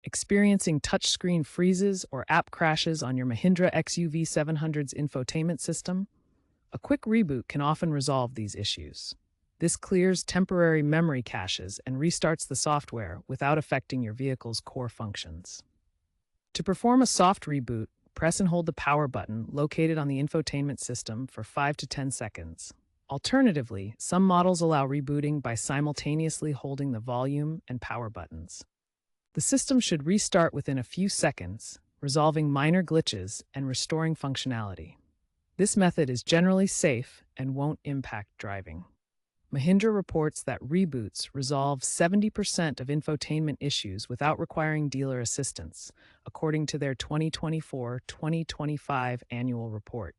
Experiencing touchscreen freezes or app crashes on your Mahindra XUV700's infotainment system? A quick reboot can often resolve these issues. This clears temporary memory caches and restarts the software without affecting your vehicle's core functions. To perform a soft reboot, press and hold the power button located on the infotainment system for 5 to 10 seconds. Alternatively, some models allow rebooting by simultaneously holding the volume and power buttons. The system should restart within a few seconds, resolving minor glitches and restoring functionality. This method is generally safe and won't impact driving. Mahindra reports that reboots resolve 70% of infotainment issues without requiring dealer assistance, according to their 2024-2025 annual report.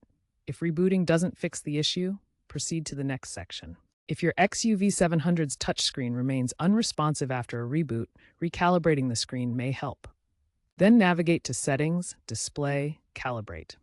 If rebooting doesn't fix the issue, proceed to the next section. If your XUV700's touchscreen remains unresponsive after a reboot, recalibrating the screen may help. Then navigate to Settings, Display, Calibrate.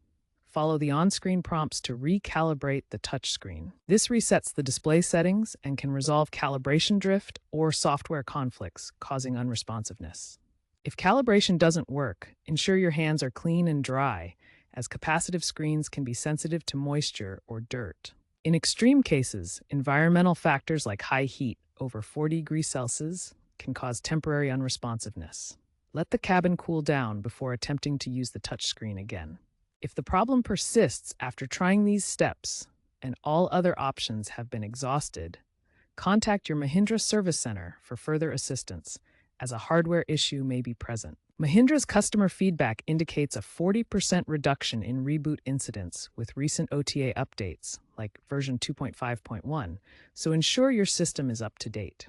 Follow the on-screen prompts to recalibrate the touchscreen. This resets the display settings and can resolve calibration drift or software conflicts causing unresponsiveness. If calibration doesn't work, ensure your hands are clean and dry, as capacitive screens can be sensitive to moisture or dirt. In extreme cases, environmental factors like high heat over 40 degrees Celsius can cause temporary unresponsiveness. Let the cabin cool down before attempting to use the touchscreen again. If the problem persists after trying these steps and all other options have been exhausted, contact your Mahindra service center for further assistance, as a hardware issue may be present. Mahindra's customer feedback indicates a 40% reduction in reboot incidents with recent OTA updates, like version 2.5.1, so ensure your system is up to date.